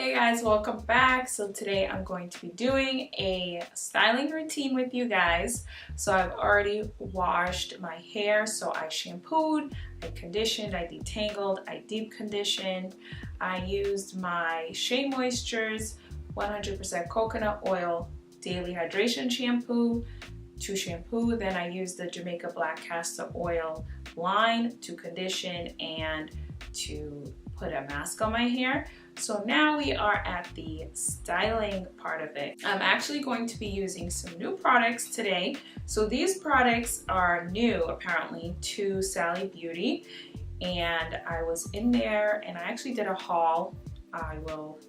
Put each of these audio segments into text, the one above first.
Hey guys, welcome back. So today I'm going to be doing a styling routine with you guys. So I've already washed my hair, so I shampooed, I conditioned, I detangled, I deep conditioned. I used my Shea Moisture's 100% coconut oil daily hydration shampoo to shampoo. Then I used the Jamaica Black Castor Oil line to condition and to put a mask on my hair. So now we are at the styling part of it. I'm actually going to be using some new products today. So these products are new apparently to Sally Beauty, and I was in there and I actually did a haul. I will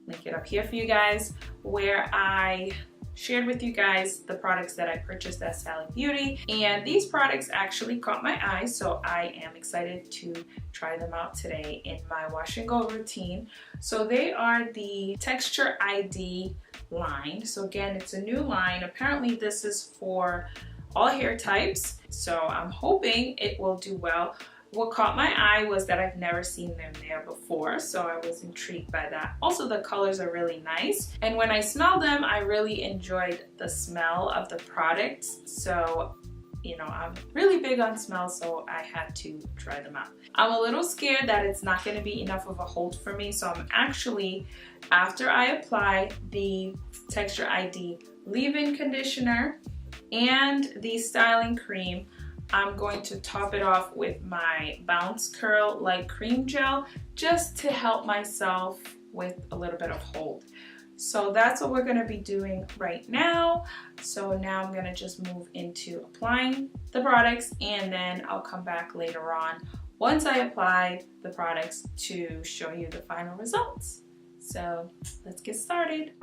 link it up here for you guys, where I shared with you guys the products that I purchased at Sally Beauty, and these products actually caught my eye, so I am excited to try them out today in my wash and go routine. So they are the Texture ID line. So again, it's a new line. Apparently this is for all hair types, so I'm hoping it will do well. What caught my eye was that I've never seen them there before, so I was intrigued by that. Also, the colors are really nice, and when I smelled them, I really enjoyed the smell of the products. So, you know, I'm really big on smell, so I had to try them out. I'm a little scared that it's not going to be enough of a hold for me, so I'm actually, after I apply the Texture ID leave-in conditioner and the styling cream, I'm going to top it off with my Bounce Curl Light Cream Gel just to help myself with a little bit of hold. So that's what we're going to be doing right now. So now I'm going to just move into applying the products, and then I'll come back later on once I apply the products to show you the final results. So let's get started.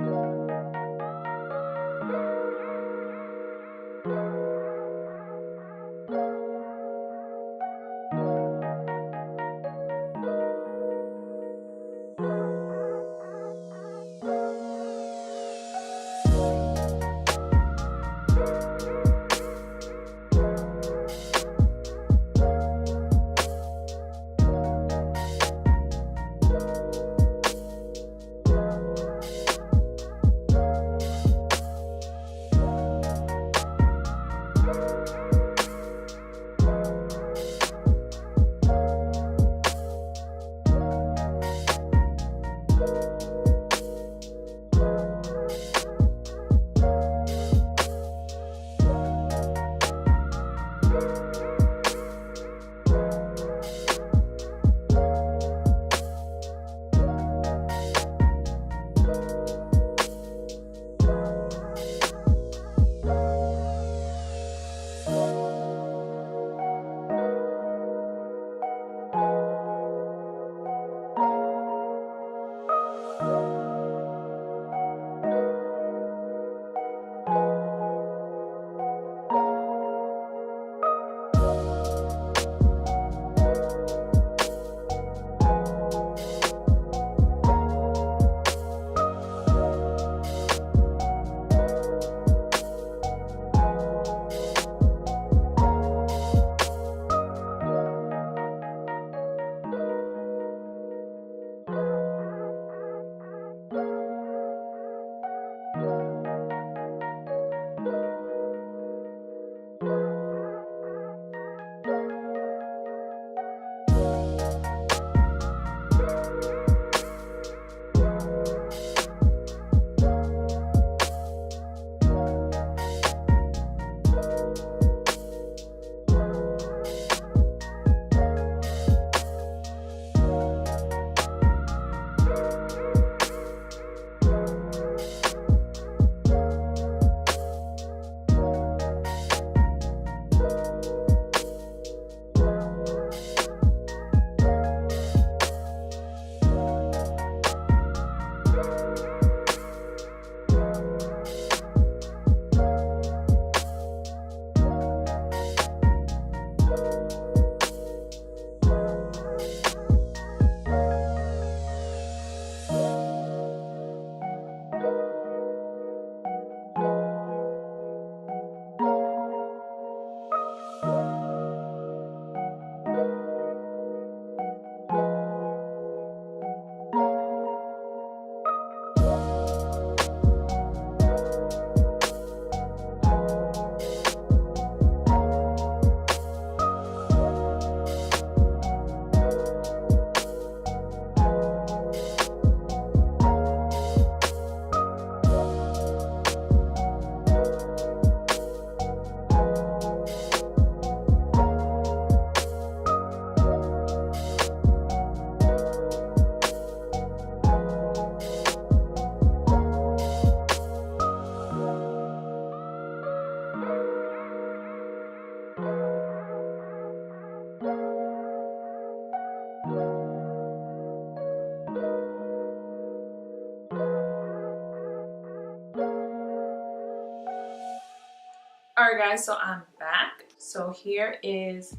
Alright guys, so I'm back. So here is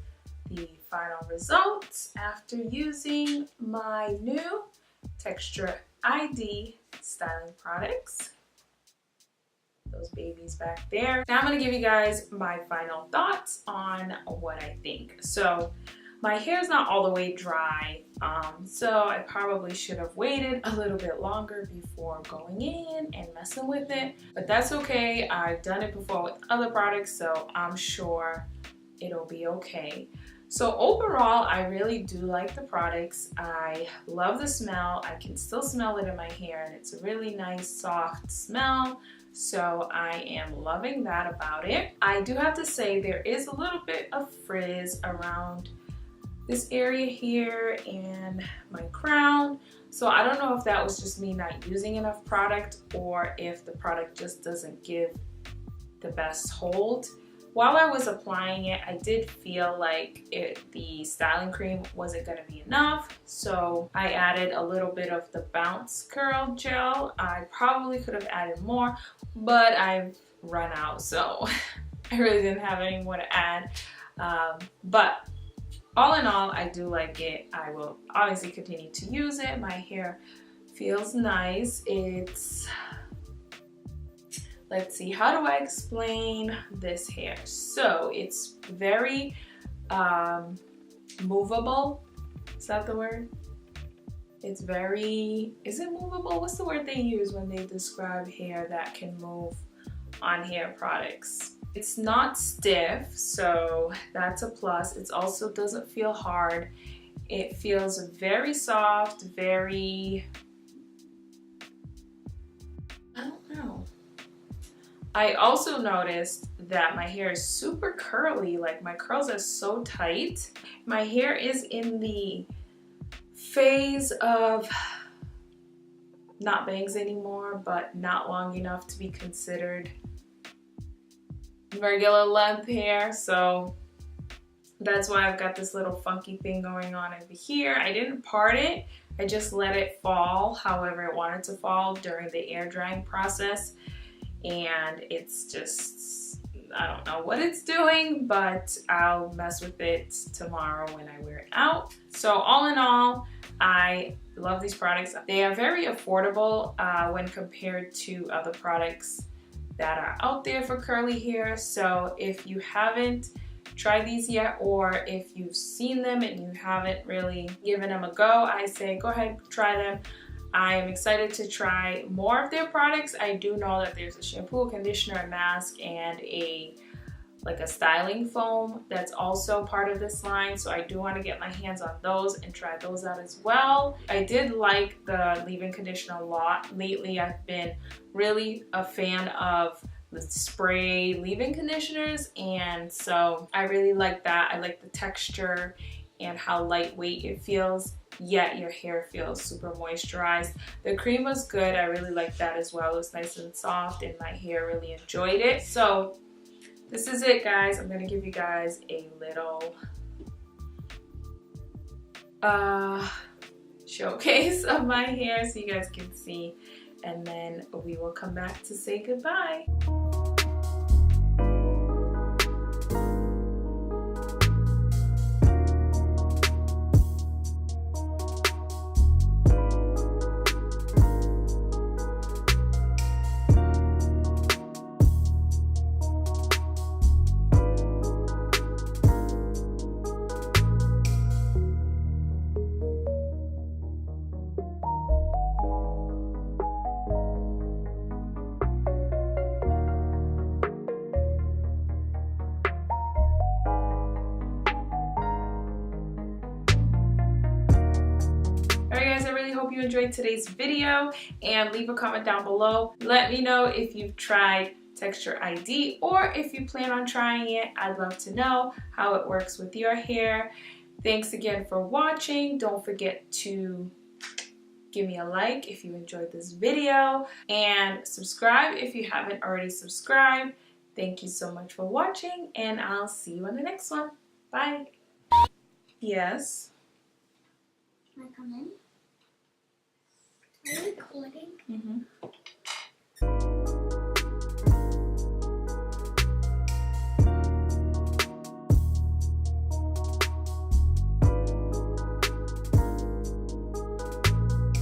the final results after using my new Texture ID styling products. Those babies back there. Now I'm going to give you guys my final thoughts on what I think. So my hair is not all the way dry, so I probably should have waited a little bit longer before going in and messing with it. But that's okay. I've done it before with other products, so I'm sure it'll be okay. So overall, I really do like the products. I love the smell. I can still smell it in my hair, and it's a really nice, soft smell. So I am loving that about it. I do have to say there is a little bit of frizz around this area here and my crown. So I don't know if that was just me not using enough product or if the product just doesn't give the best hold. While I was applying it, I did feel like the styling cream wasn't going to be enough, so I added a little bit of the Bounce Curl Gel. I probably could have added more, but I've run out, so I really didn't have any more to add. But all in all, I do like it. I will obviously continue to use it. My hair feels nice. Let's see, how do I explain this hair? So it's very movable. Is that the word? It's very, is it movable? What's the word they use when they describe hair that can move on hair products? It's not stiff, so that's a plus. It also doesn't feel hard. It feels very soft, very, I don't know. I also noticed that my hair is super curly, like my curls are so tight. My hair is in the phase of not bangs anymore, but not long enough to be considered regular length hair. So that's why I've got this little funky thing going on over here. I didn't part it, I just let it fall however it wanted to fall during the air drying process. And it's just, I don't know what it's doing, but I'll mess with it tomorrow when I wear it out. So all in all, I love these products. They are very affordable when compared to other products that are out there for curly hair. So if you haven't tried these yet, or if you've seen them and you haven't really given them a go, I say go ahead, try them. I am excited to try more of their products. I do know that there's a shampoo, conditioner, a mask, and a styling foam that's also part of this line. So I do want to get my hands on those and try those out as well. I did like the leave-in conditioner a lot. Lately, I've been really a fan of the spray leave-in conditioners, and so I really like that. I like the texture and how lightweight it feels, yet your hair feels super moisturized. The cream was good. I really liked that as well. It was nice and soft, and my hair really enjoyed it. So this is it, guys. I'm gonna give you guys a little showcase of my hair so you guys can see, and then we will come back to say goodbye. Hope you enjoyed today's video, and leave a comment down below. Let me know if you've tried Texture ID or if you plan on trying it. I'd love to know how it works with your hair. Thanks again for watching. Don't forget to give me a like if you enjoyed this video, and subscribe if you haven't already subscribed. Thank you so much for watching, and I'll see you on the next one. Bye. Yes? Can I come in? Are you recording? Mm-hmm.